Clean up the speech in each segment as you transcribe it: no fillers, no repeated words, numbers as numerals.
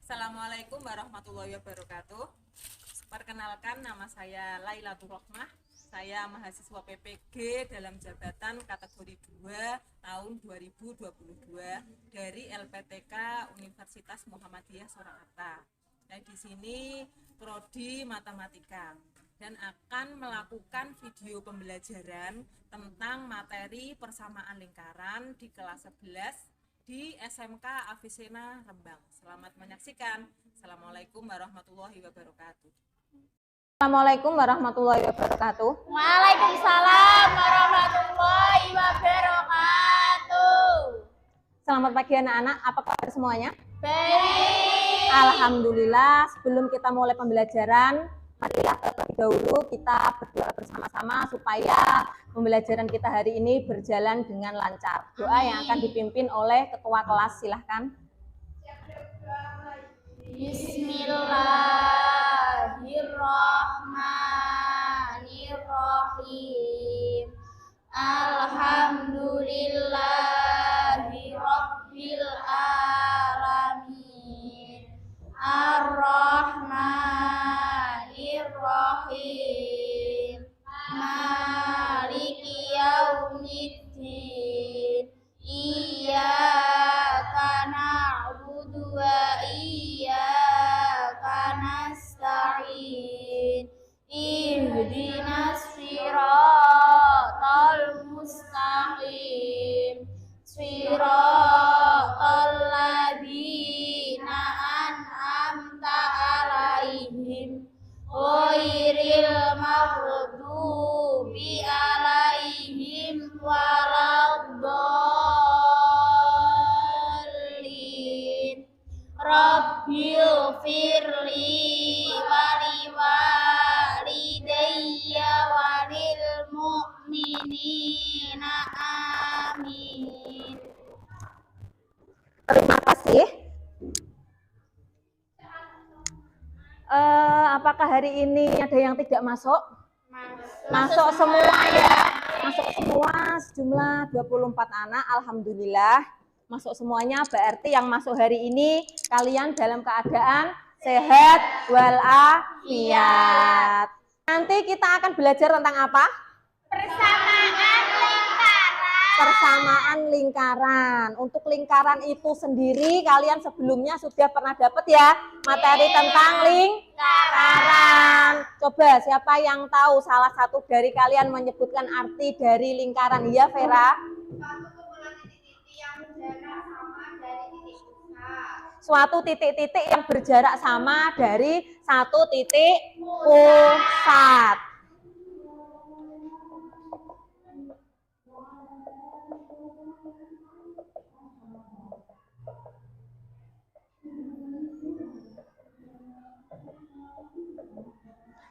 Assalamualaikum warahmatullahi wabarakatuh. Perkenalkan, nama saya Lailatul Rohmah. Saya mahasiswa PPG dalam jabatan kategori 2 tahun 2022 dari LPTK Universitas Muhammadiyah Surakarta. Saya di sini prodi matematika dan akan melakukan video pembelajaran tentang materi persamaan lingkaran di kelas 11 di SMK Avicenna Rembang. Selamat menyaksikan. Assalamualaikum warahmatullahi wabarakatuh. Assalamualaikum warahmatullahi wabarakatuh. Waalaikumsalam warahmatullahi wabarakatuh. Selamat pagi anak-anak, apa kabar semuanya? Baik. Alhamdulillah, sebelum kita mulai pembelajaran, marilah terlebih dahulu kita berdoa bersama-sama supaya pembelajaran kita hari ini berjalan dengan lancar. Doa yang akan dipimpin oleh ketua kelas, silahkan. Bismillahirrahmanirrahim. Alhamdulillahirabbil alamin. Ar-Rahmanir-Rahim. Maliki yaumiddin. Iyyaka na'budu wa iyyaka nasta'in. Ihdinas siratal mustaqim. Siratal ladzina an'amta 'alaihim ghairil maghdubi 'alaihim waladdallin. Rabbil firli waliwalidayya walil mu'minina amin. Terima kasih. Apakah hari ini ada yang tidak masuk? Masuk semua ya. Masuk semua sejumlah 24 anak. Alhamdulillah. Masuk semuanya, berarti yang masuk hari ini kalian dalam keadaan sehat walafiat. Nanti kita akan belajar tentang apa? Persamaan lingkaran. Untuk lingkaran itu sendiri kalian sebelumnya sudah pernah dapat ya materi tentang lingkaran. Coba siapa yang tahu salah satu dari kalian menyebutkan arti dari lingkaran? Ya Vera? Suatu titik-titik yang berjarak sama dari satu titik pusat.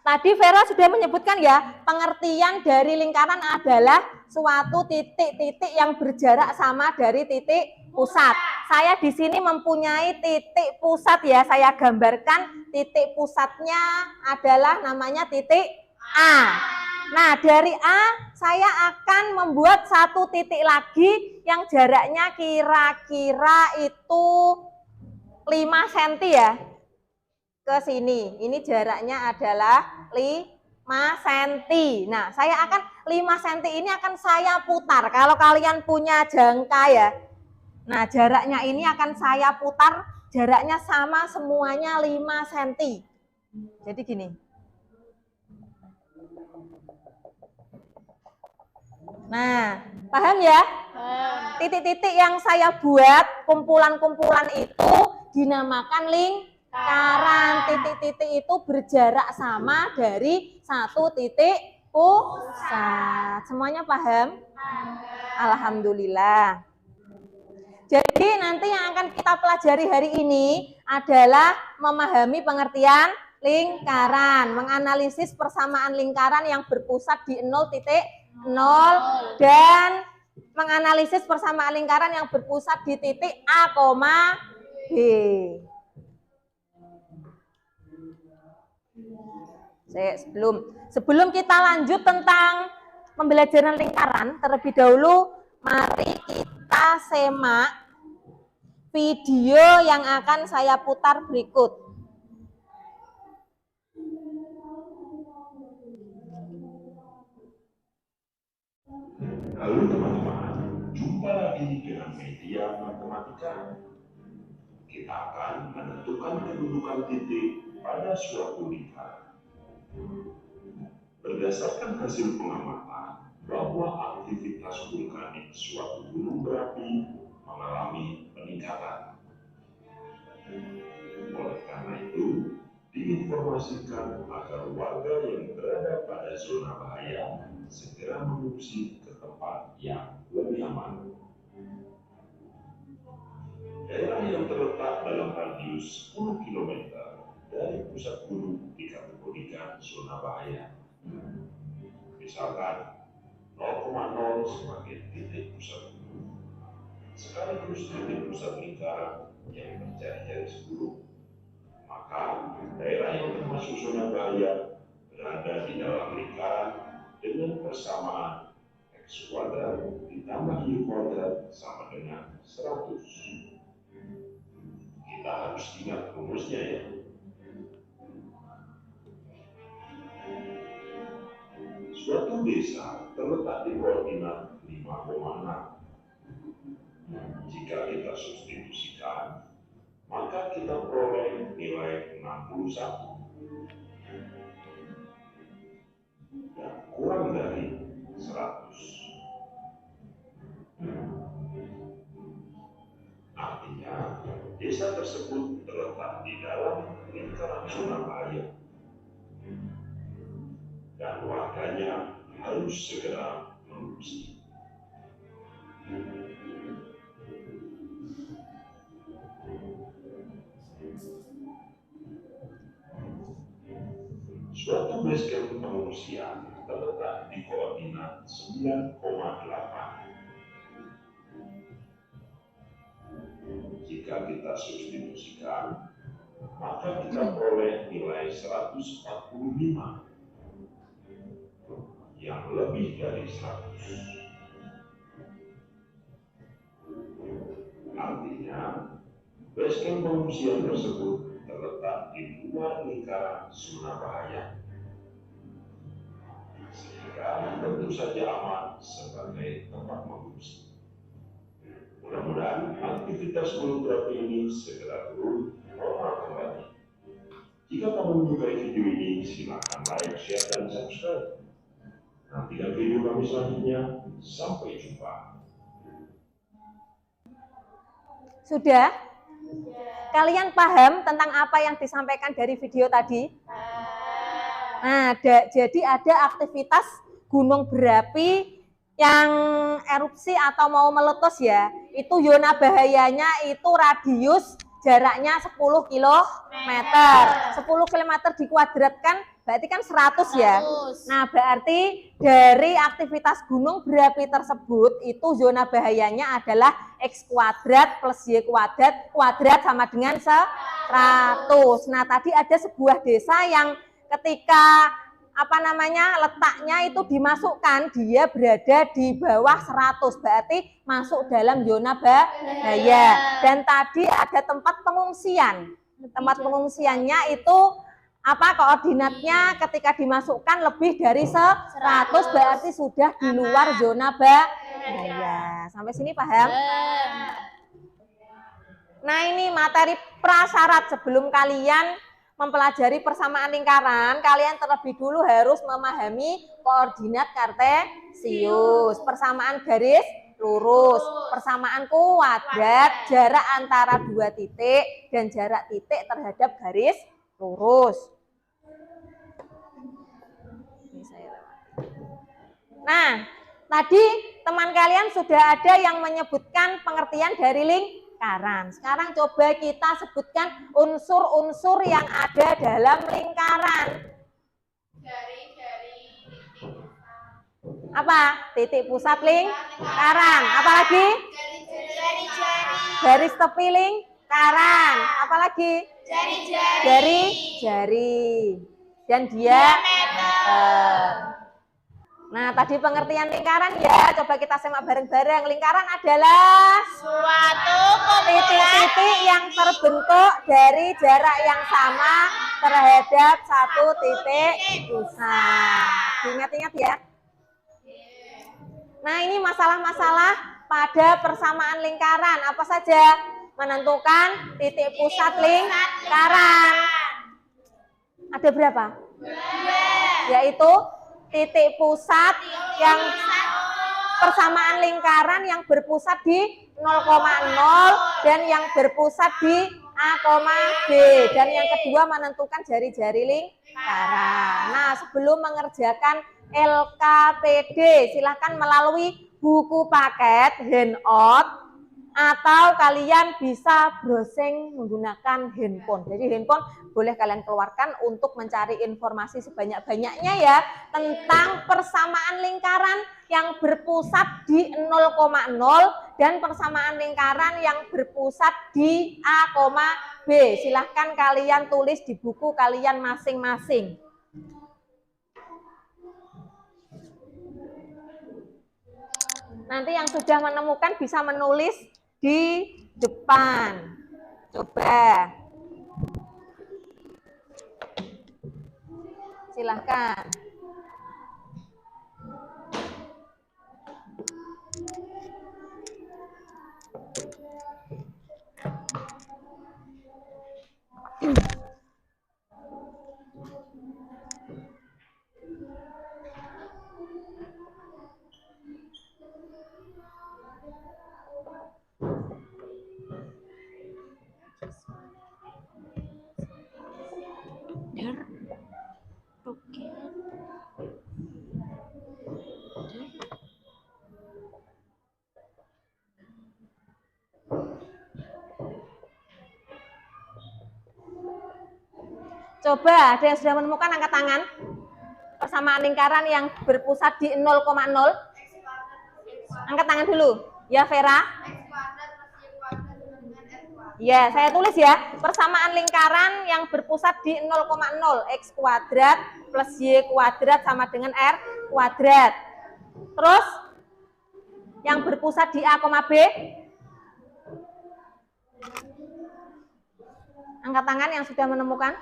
Tadi Vera sudah menyebutkan ya, pengertian dari lingkaran adalah suatu titik-titik yang berjarak sama dari titik pusat. Saya di sini mempunyai titik pusat ya, saya gambarkan titik pusatnya adalah namanya titik A. Nah, dari A saya akan membuat satu titik lagi yang jaraknya kira-kira itu 5 cm ya. Ke sini. Ini jaraknya adalah 5 cm. Nah, saya akan 5 cm ini akan saya putar. Kalau kalian punya jangka ya. Nah, jaraknya ini akan saya putar, jaraknya sama semuanya 5 cm. Jadi gini. Nah, paham ya? Titik-titik yang saya buat, kumpulan-kumpulan itu dinamakan lingkaran. Titik-titik itu berjarak sama dari satu titik pusat. Semuanya paham? Alhamdulillah. Jadi nanti yang akan kita pelajari hari ini adalah memahami pengertian lingkaran, menganalisis persamaan lingkaran yang berpusat di 0,0 dan menganalisis persamaan lingkaran yang berpusat di titik A, B. Sebelum kita lanjut tentang pembelajaran lingkaran, terlebih dahulu mari kita semak video yang akan saya putar berikut. Halo teman-teman, jumpa lagi dengan media matematika. Kita akan menentukan kedudukan titik pada suatu lingkaran. Berdasarkan hasil pengamatan bahwa aktivitas vulkanik suatu gunung berapi mengalami peningkatan. Oleh karena itu, diinformasikan agar warga yang berada pada zona bahaya segera mengungsi ke tempat yang lebih aman. Daerah yang terletak dalam radius 10 km dari pusat gunung dikategorikan zona bahaya. Misalkan 0,0 sebagai titik pusat gunung, sekaligus titik pusat lingkaran yang menjadi garis gunung. Maka daerah yang termasuk zona bahaya berada di dalam lingkaran dengan persamaan X kuadrat ditambah Y kuadrat sama dengan 100. Kita harus ingat rumusnya ya. Suatu desa terletak di koordinat 5,6. Jika kita substitusikan, maka kita peroleh nilai 61. Dan kurang dari 100. Artinya, desa tersebut terletak di dalam lingkaran zona bahaya. Dan warganya harus segera mengungsi. Suatu basecamp pengungsian terletak di koordinat 9,8. Jika kita substitusikan, maka kita peroleh nilai 145. Yang lebih dari 100. Artinya, basecamp pengungsian tersebut terletak di luar lingkaran zona bahaya, sehingga tentu saja aman sebagai tempat mengungsi. Mudah-mudahan aktivitas gunung berapi ini segera turun normal kembali. Jika kamu menyukai video ini, silakan like, share, dan subscribe. Nantikan video kami selanjutnya. Sampai jumpa. Sudah? Kalian paham tentang apa yang disampaikan dari video tadi? Nah, jadi ada aktivitas gunung berapi yang erupsi atau mau meletus ya. Itu zona bahayanya itu radius jaraknya 10 km. 10 km dikuadratkan berarti kan 100 ya. Nah, berarti dari aktivitas gunung berapi tersebut itu zona bahayanya adalah X kuadrat plus Y kuadrat, kuadrat sama dengan 100. Nah, tadi ada sebuah desa yang ketika letaknya itu dimasukkan, dia berada di bawah 100, berarti masuk dalam zona bahaya. Dan tadi ada tempat pengungsian. Tempat pengungsiannya itu koordinatnya ketika dimasukkan lebih dari 100, berarti sudah di luar zona bahaya. Sampai sini paham? Nah, ini materi prasyarat. Sebelum kalian mempelajari persamaan lingkaran, kalian terlebih dulu harus memahami koordinat kartesius, persamaan garis lurus, persamaan kuadrat, jarak antara dua titik, dan jarak titik terhadap garis lurus. Nah, tadi teman kalian sudah ada yang menyebutkan pengertian dari lingkaran. Sekarang coba kita sebutkan unsur-unsur yang ada dalam lingkaran. Apa? Titik pusat lingkaran. Apalagi? Garis tepi lingkaran. Apalagi? Jari. Dan diameter. Nah, tadi pengertian lingkaran ya, coba kita simak bareng-bareng. Lingkaran adalah Suatu titik-titik titik yang terbentuk dari jarak yang sama terhadap satu titik pusat. Ingat-ingat ya. Nah, ini masalah-masalah pada persamaan lingkaran. Apa saja? Menentukan titik pusat lingkaran. Ada berapa? Yaitu titik pusat yang persamaan lingkaran yang berpusat di 0,0 dan yang berpusat di A, B. Dan yang kedua menentukan jari-jari lingkaran. Nah, sebelum mengerjakan LKPD, silahkan melalui buku paket handout atau kalian bisa browsing menggunakan handphone. Jadi handphone boleh kalian keluarkan untuk mencari informasi sebanyak-banyaknya ya tentang persamaan lingkaran yang berpusat di 0,0 dan persamaan lingkaran yang berpusat di A, B. Silahkan kalian tulis di buku kalian masing-masing. Nanti yang sudah menemukan bisa menulis di depan. Coba. Silahkan. Coba, ada yang sudah menemukan, angkat tangan. Persamaan lingkaran yang berpusat di 0,0. Angkat tangan dulu. Ya, Vera. Ya, saya tulis ya. Persamaan lingkaran yang berpusat di 0,0. X kuadrat plus Y kuadrat sama dengan R kuadrat. Terus, yang berpusat di A, B. Angkat tangan yang sudah menemukan.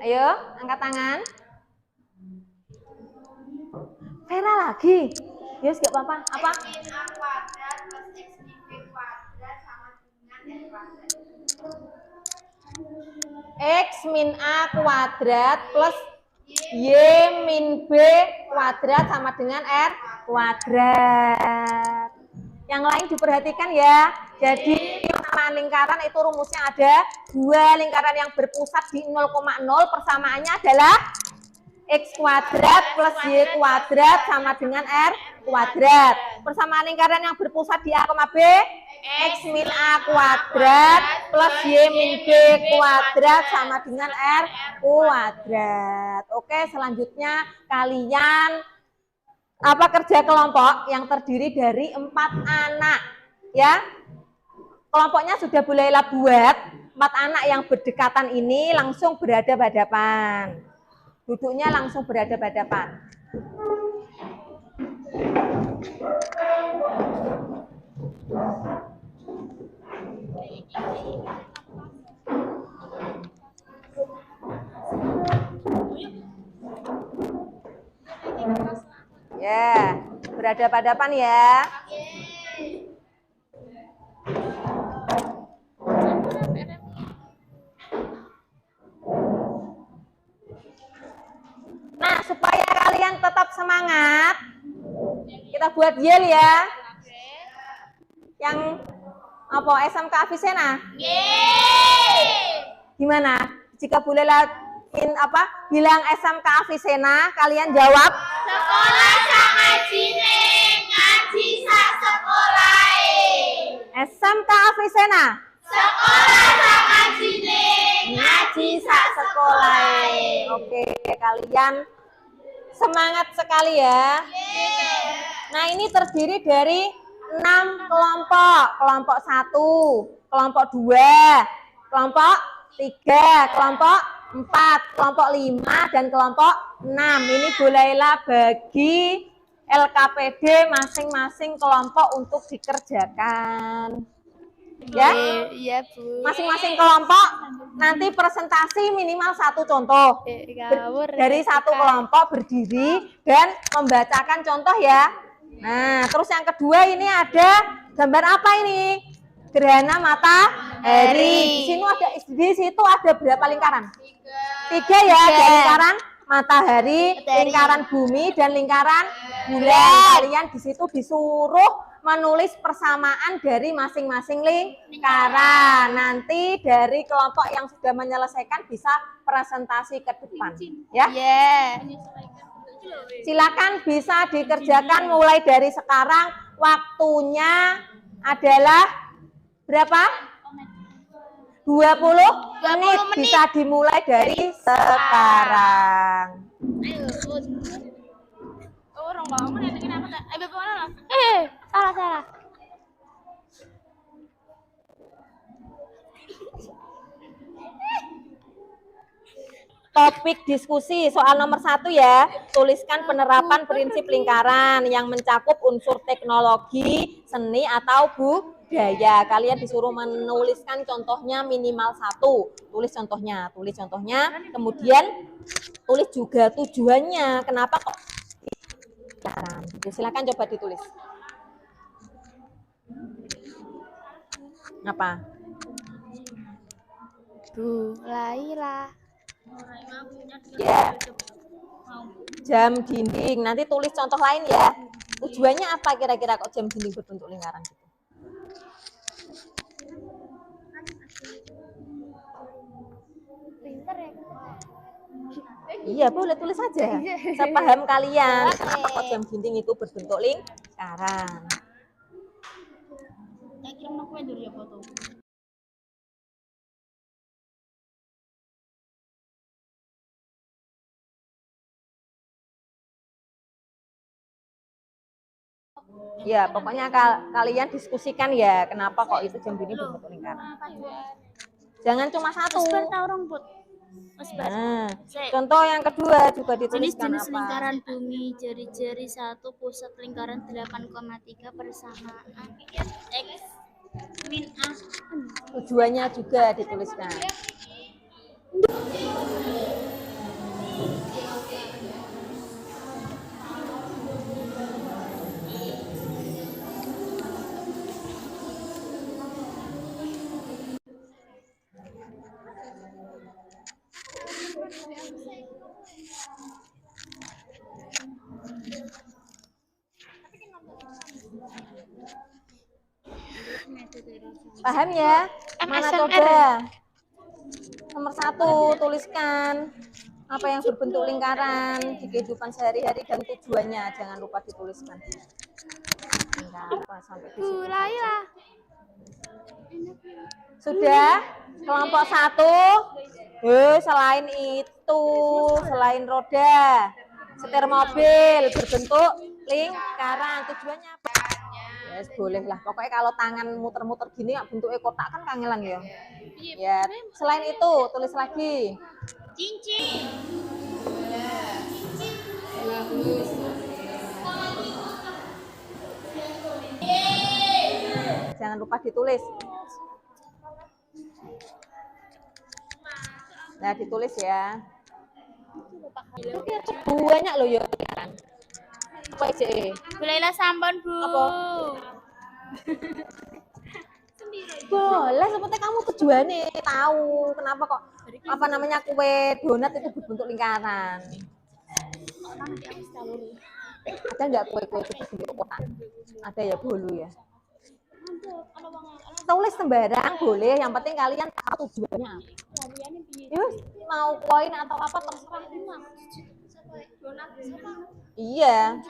Ayo, angkat tangan. Vera lagi. Yes, gak apa-apa. Apa? X min A kuadrat plus Y min B kuadrat sama dengan R kuadrat. Yang lain diperhatikan ya. Jadi persamaan lingkaran itu rumusnya ada dua lingkaran yang berpusat di 0,0 persamaannya adalah X kuadrat plus Y kuadrat sama dengan R kuadrat. Persamaan lingkaran yang berpusat di A, B, X min A kuadrat plus Y min B kuadrat sama dengan R kuadrat. Oke, selanjutnya kalian kerja kelompok yang terdiri dari 4 anak ya. Kelompoknya sudah bolehlah buat. 4 anak yang berdekatan ini langsung berhadapan-hadapan. Duduknya langsung berhadapan-hadapan. Ya, berhadapan-hadapan ya. Nah, supaya kalian tetap semangat, kita buat yel ya. Yang apa? SMK Avicenna? Gimana? Jika bolehlah bilang SMK Avicenna, kalian jawab Sekolah sak ngajine, ngaji sak sekolahe. SMK Avicenna. Sekolah sak ngajine, Ngaji sak sekolahe. Oke, kalian semangat sekali ya. Nah, ini terdiri dari 6 kelompok. Kelompok 1, kelompok 2, kelompok 3, kelompok 4, kelompok 5, dan kelompok 6. Ini Bu Laila bagi LKPD masing-masing kelompok untuk dikerjakan. Ya, Iya, Bu. masing-masing kelompok nanti presentasi minimal 1 contoh dari 1 kelompok berdiri dan membacakan contoh ya. Nah, terus yang kedua ini ada gambar apa ini? Gerhana matahari. Di situ ada berapa lingkaran? 3 ya, ada lingkaran matahari, lingkaran bumi, dan lingkaran bulan. Kalian di situ disuruh menulis persamaan dari masing-masing lingkaran. Nanti dari kelompok yang sudah menyelesaikan bisa presentasi ke depan, ya. Silakan bisa dikerjakan mulai dari sekarang. Waktunya adalah berapa? 20 menit. Bisa dimulai dari sekarang. Salah. Topik diskusi soal nomor 1 ya. Tuliskan penerapan prinsip lingkaran yang mencakup unsur teknologi, seni, atau budaya. Kalian disuruh menuliskan contohnya minimal 1. Tulis contohnya, kemudian tulis juga tujuannya. Kenapa kok lingkaran? Silakan coba ditulis. Apa? Bu Laila. Ya. Jam dinding. Nanti tulis contoh lain ya. Tujuannya apa kira-kira kok jam dinding berbentuk lingkaran gitu? Pinter ya. Iya, boleh tulis saja. Sepaham kalian kenapa kok jam dinding itu berbentuk lingkaran. Ya, pokoknya kalian diskusikan ya, kenapa kok itu jam dinding berbentuk lingkaran. Jangan cuma 1. Nah, contoh yang kedua juga dituliskan Jenis-jenis apa? lingkaran bumi, jari-jari 1, pusat lingkaran 8,3, persamaan X min A. Tujuannya juga dituliskan. Paham ya? Mana coba? Nomor 1, tuliskan apa yang berbentuk lingkaran di kehidupan sehari-hari dan tujuannya. Jangan lupa dituliskan. Apa sampai di situ saja. Sudah? Kelompok 1. Selain itu, selain roda, setir mobil berbentuk lingkaran, tujuannya apa? Yes, boleh lah. Pokoknya kalau tangan muter-muter gini bentuknya kotak kan kangelan ya. Ya, selain itu tulis lagi. Cincin. Jangan lupa ditulis. Nah, ditulis ya. Banyak loh ya. Apa sih? Bu Laila sampun, Bu. Apa? Boleh, sebetulnya kamu tujuannya tahu kenapa kok apa namanya kue donat itu berbentuk lingkaran. Ada nggak kue-kue itu berbentuk kotak? Ada ya, bolu ya. Tulis sembarang boleh, yang penting kalian tahu tujuannya. Yus, mau koin atau apa terserah. Iya.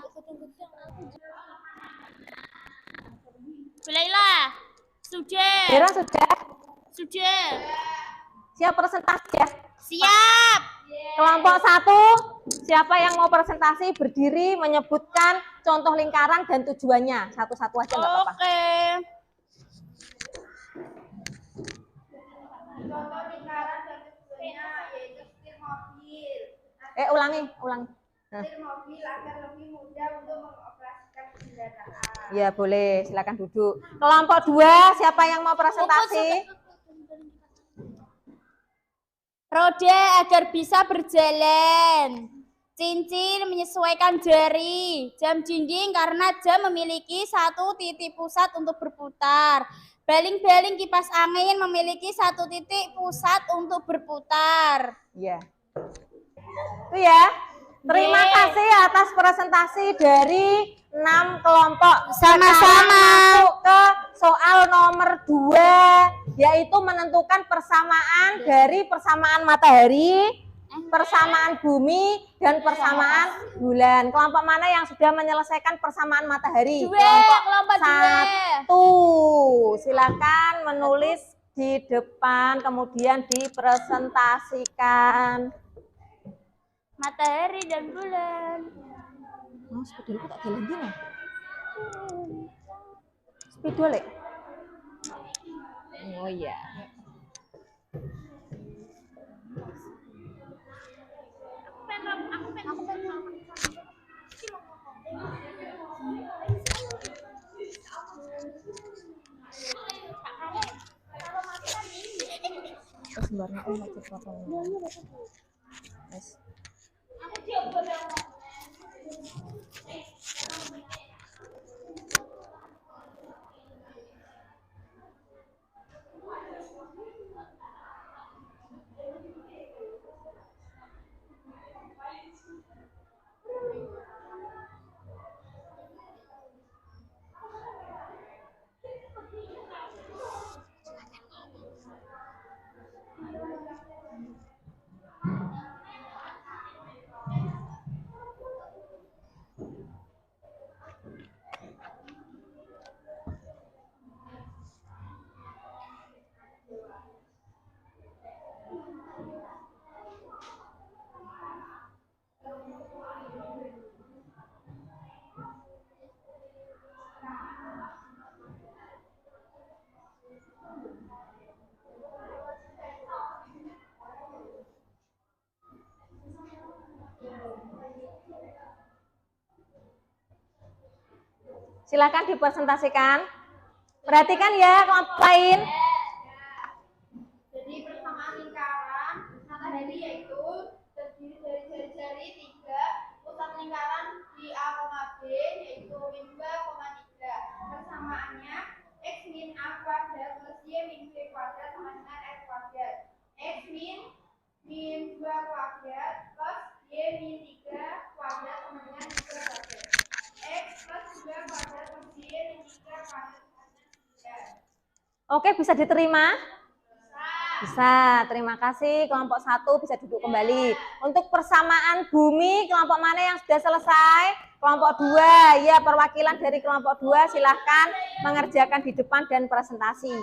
Bu Laila, sudah. Hera sudah. Sudah. Siap presentasi ya? Siap. Kelompok 1, siapa yang mau presentasi berdiri menyebutkan contoh lingkaran dan tujuannya. Satu-satu aja nggak apa-apa. Oke. Contoh lingkaran dan tujuannya yaitu setir mobil. Ulangi. Setir mobil agar lebih mudah untuk mengoperasikan kendaraan. Ya boleh, silakan duduk. Kelompok 2, siapa yang mau presentasi? Roda agar bisa berjalan. Cincin menyesuaikan jari. Jam dinding karena jam memiliki satu titik pusat untuk berputar. Baling-baling kipas angin memiliki satu titik pusat untuk berputar. Ya. Itu ya. Terima kasih atas presentasi dari 6 kelompok. Sama-sama. Masuk ke soal nomor 2, yaitu menentukan persamaan dari persamaan matahari, persamaan bumi, dan persamaan bulan. Kelompok mana yang sudah menyelesaikan persamaan matahari? Kelompok 1. Silakan menulis di depan, kemudian dipresentasikan. Matahari dan bulan. Oh, sepedolku tak jalan gini. Sepedol ya? Oh iya. Sebenarnya aku mau cepat ngomong. Yes. Silakan dipresentasikan. Perhatikan ya kelompok lain. Jadi persamaan lingkaran matahari yaitu terdiri dari jari-jari 3, pusat lingkaran di A, B yaitu min 2,3. Persamaannya X min A kuadrat plus Y min B kuadrat sama dengan X kuadrat. X min 2 kuadrat plus Y min 3 kuadrat sama dengan 3 kuadrat. X plus 2 kuadrat plus Y min 3 kuadrat sama dengan 3. Oke, bisa diterima? Bisa, terima kasih. Kelompok 1 bisa duduk kembali. Untuk persamaan bumi, kelompok mana yang sudah selesai? Kelompok 2, ya perwakilan dari kelompok 2 silahkan mengerjakan di depan dan presentasi.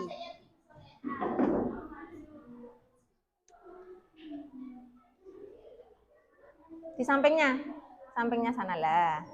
Di sampingnya sanalah.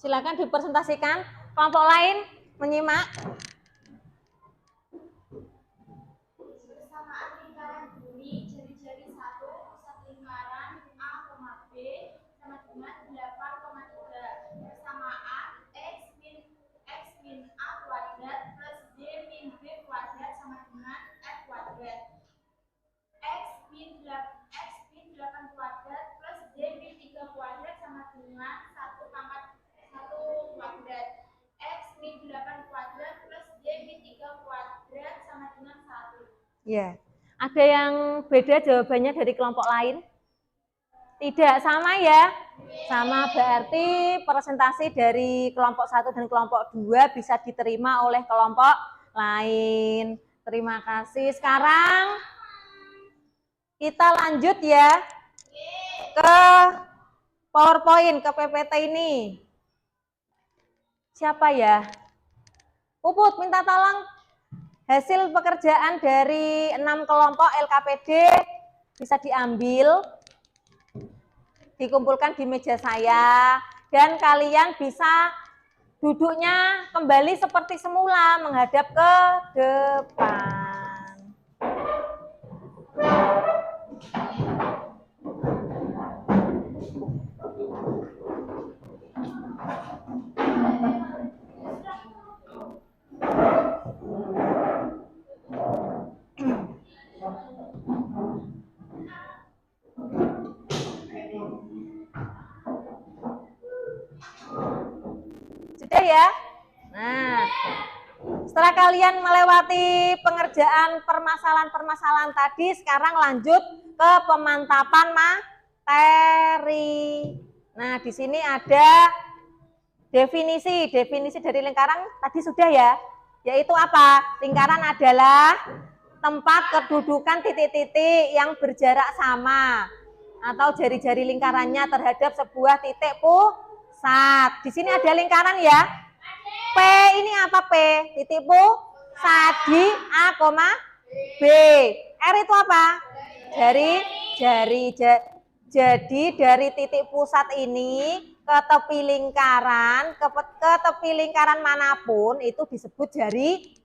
Silakan dipresentasikan. Kelompok lain menyimak. Persamaan lingkaran duri jari-jari 1 pusat lingkaran A, B sama dengan 8,3. Persamaan X min A kuadrat plus D min B kuadrat sama dengan F kuadrat. X min 8 kuadrat plus D min 3 kuadrat sama dengan 1 kuadrat. X min 8 kuadrat plus D min 3 kuadrat sama dengan 1. Ya, ada yang beda jawabannya dari kelompok lain? Tidak, sama ya? Sama, berarti presentasi dari kelompok 1 dan kelompok 2 bisa diterima oleh kelompok lain. Terima kasih. Sekarang kita lanjut ya ke PowerPoint, ke PPT ini. Siapa ya? Puput, minta tolong hasil pekerjaan dari 6 kelompok LKPD bisa diambil, dikumpulkan di meja saya, dan kalian bisa duduknya kembali seperti semula, menghadap ke depan. Sudah ya? Nah, setelah kalian melewati pengerjaan permasalahan-permasalahan tadi, sekarang lanjut ke pemantapan materi. Nah, di sini ada definisi dari lingkaran tadi sudah ya, yaitu apa? Lingkaran adalah tempat kedudukan titik-titik yang berjarak sama atau jari-jari lingkarannya terhadap sebuah titik pusat. Di sini ada lingkaran ya. P ini apa P? Titik pusat di A, B. R itu apa? Jari. Jadi dari titik pusat ini ke tepi lingkaran, ke tepi lingkaran manapun itu disebut jari.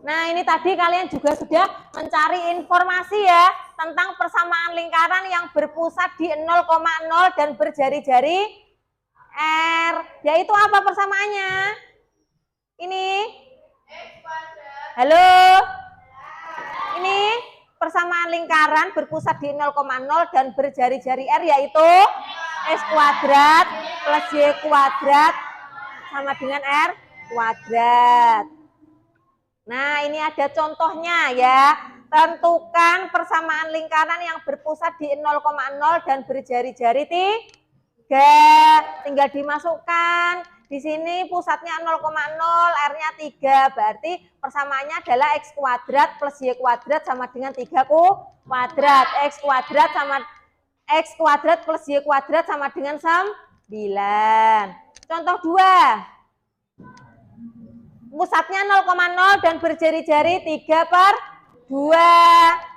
Nah, ini tadi kalian juga sudah mencari informasi ya tentang persamaan lingkaran yang berpusat di 0,0 dan berjari-jari R. Yaitu apa persamaannya? Ini. Halo. Ini persamaan lingkaran berpusat di 0,0 dan berjari-jari R yaitu X kuadrat plus Y kuadrat sama dengan R kuadrat. Nah, ini ada contohnya ya. Tentukan persamaan lingkaran yang berpusat di 0,0 dan berjari-jari 3. Tinggal dimasukkan. Di sini pusatnya 0,0, R-nya 3. Berarti persamaannya adalah X kuadrat plus Y kuadrat sama dengan 3 kuadrat. X kuadrat plus Y kuadrat sama dengan 9. Contoh 2. Pusatnya 0,0 dan berjari-jari 3/2.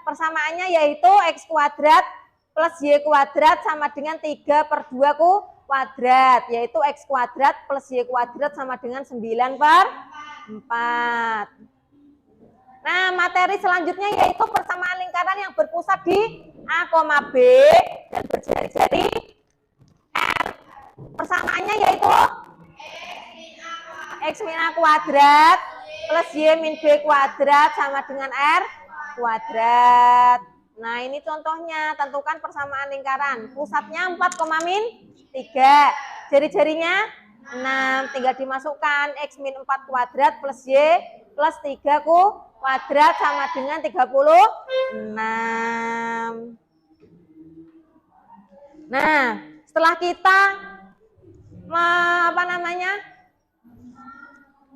Persamaannya yaitu X kuadrat plus Y kuadrat sama dengan 3/2 kuadrat. Yaitu X kuadrat plus Y kuadrat sama dengan 9/4. Nah, materi selanjutnya yaitu persamaan lingkaran yang berpusat di A, B dan berjari-jari R. Persamaannya yaitu X min A kuadrat plus Y min B kuadrat sama dengan R kuadrat. Nah, ini contohnya. Tentukan persamaan lingkaran. Pusatnya 4,-3. Jari-jarinya 6. Tinggal dimasukkan X min 4 kuadrat plus Y plus 3 kuadrat sama dengan 36. Nah, setelah kita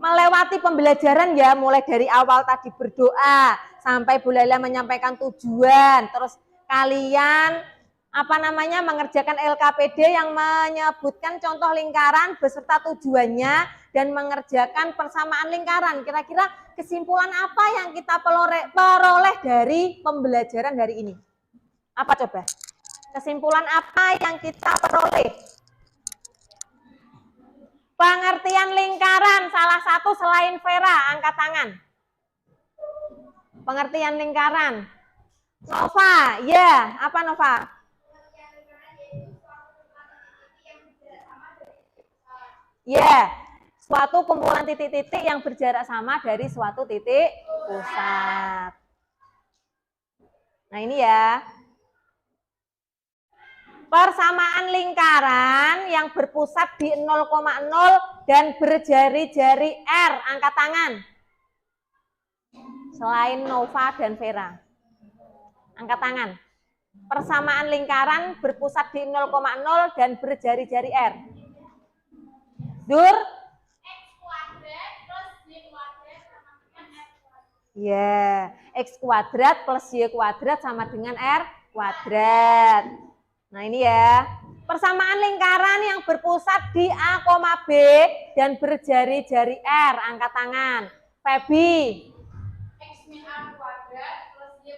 melewati pembelajaran ya, mulai dari awal tadi berdoa sampai Bu Laila menyampaikan tujuan, terus kalian mengerjakan LKPD yang menyebutkan contoh lingkaran beserta tujuannya dan mengerjakan persamaan lingkaran. Kira-kira kesimpulan apa yang kita peroleh dari pembelajaran hari ini? Apa coba? Kesimpulan apa yang kita peroleh? Pengertian lingkaran salah satu selain Vera, angkat tangan. Pengertian lingkaran. Nova, ya, apa Nova? Ya, suatu kumpulan titik-titik yang berjarak sama dari suatu titik pusat. Nah ini ya. Persamaan lingkaran yang berpusat di 0,0 dan berjari-jari R, angkat tangan. Selain Nova dan Vera. Angkat tangan. Persamaan lingkaran berpusat di 0,0 dan berjari-jari R. Dur? X kuadrat plus Y kuadrat sama dengan R kuadrat. Ya, X kuadrat plus Y kuadrat sama dengan R kuadrat. Nah ini ya, persamaan lingkaran yang berpusat di A, B dan berjari-jari R, angkat tangan. Febi. X min A kuadrat plus Y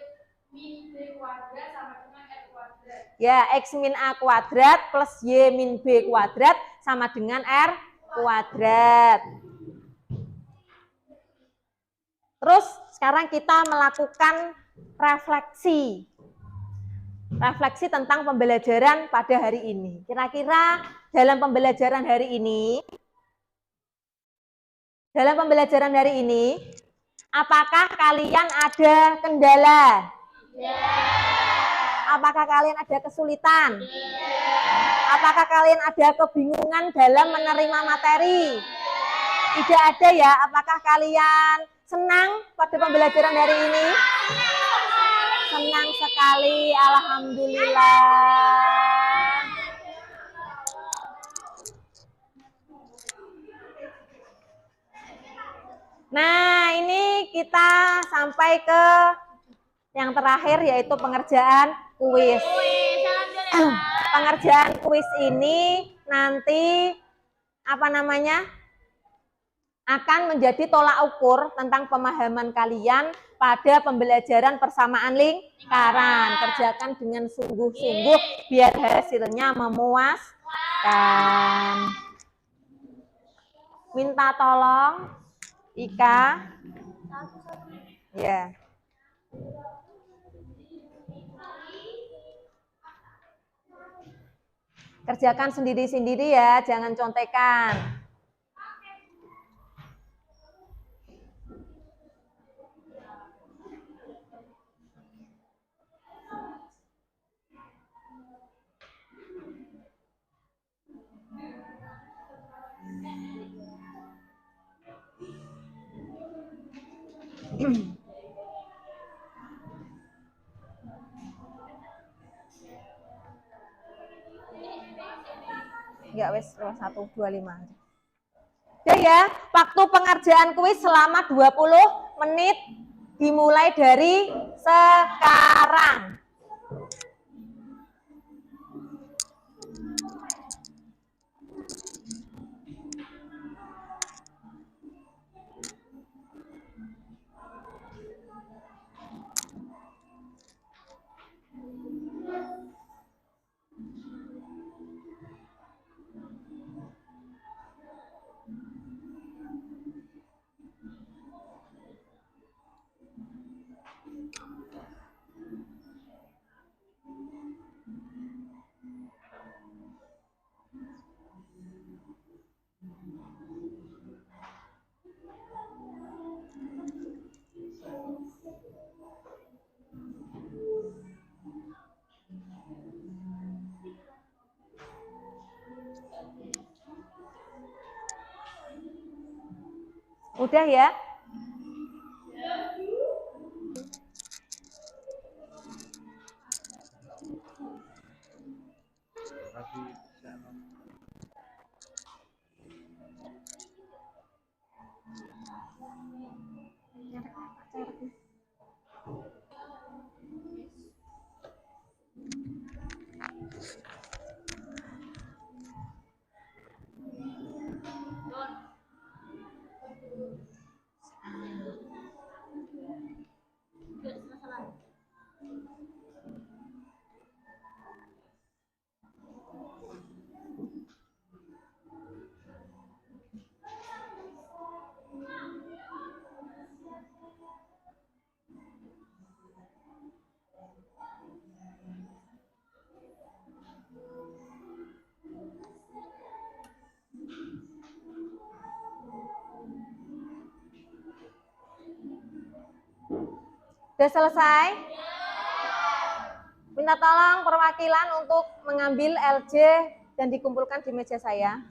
min B kuadrat sama dengan R kuadrat. Ya, X min A kuadrat plus Y min B kuadrat sama dengan R kuadrat. Terus sekarang kita melakukan refleksi. Refleksi tentang pembelajaran pada hari ini. Kira-kira dalam pembelajaran hari ini, apakah kalian ada kendala? Apakah kalian ada kesulitan? Apakah kalian ada kebingungan dalam menerima materi? Tidak ada ya. Apakah kalian senang pada pembelajaran hari ini? Senang sekali, alhamdulillah. Nah, ini kita sampai ke yang terakhir yaitu pengerjaan kuis. Pengerjaan kuis ini nanti akan menjadi tolak ukur tentang pemahaman kalian pada pembelajaran persamaan lingkaran. Kerjakan dengan sungguh-sungguh biar hasilnya memuaskan. Minta tolong Ika. Ya. Kerjakan sendiri-sendiri ya, jangan contekan. Enggak, wes 125. Udah ya, waktu pengerjaan kuis selama 20 menit dimulai dari sekarang. Udah ya? Sudah selesai? Minta tolong perwakilan untuk mengambil LJ dan dikumpulkan di meja saya.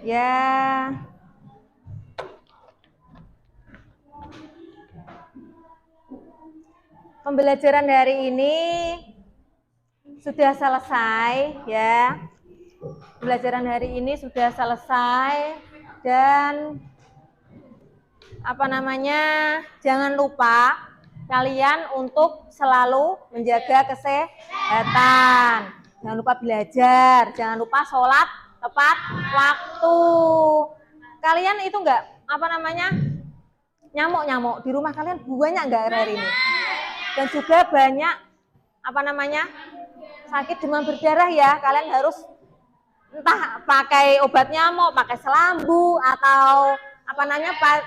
Ya. Pembelajaran hari ini sudah selesai ya. Pembelajaran hari ini sudah selesai dan jangan lupa kalian untuk selalu menjaga kesehatan. Jangan lupa belajar, jangan lupa sholat tepat waktu. Kalian itu nyamuk di rumah kalian banyak enggak hari ini? Dan juga banyak sakit demam berdarah ya. Kalian harus entah pakai obat nyamuk, pakai selambu atau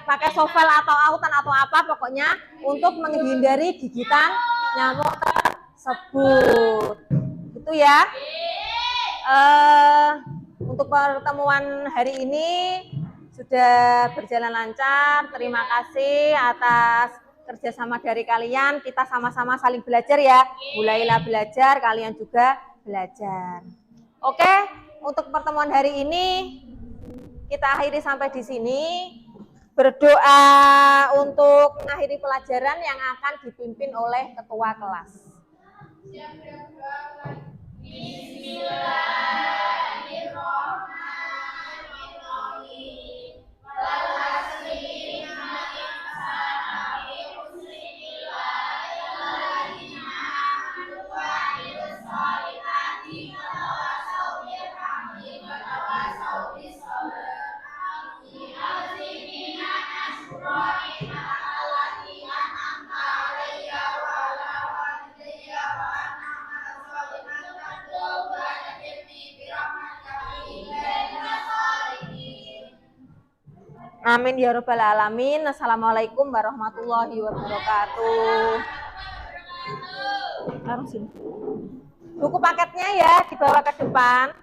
pakai sovel atau autan atau apa pokoknya untuk menghindari gigitan nyamuk tersebut. Itu ya. Untuk pertemuan hari ini sudah berjalan lancar. Terima kasih atas kerjasama dari kalian. Kita sama-sama saling belajar ya. Mulailah belajar, kalian juga belajar. Oke, untuk pertemuan hari ini kita akhiri sampai di sini. Berdoa untuk mengakhiri pelajaran yang akan dipimpin oleh ketua kelas. Amin ya rabbal alamin. Assalamualaikum warahmatullahi wabarakatuh. Buku paketnya ya dibawa ke depan.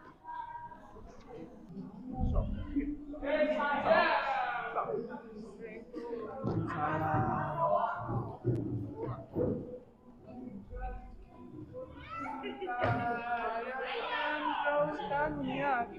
Teruskan ya.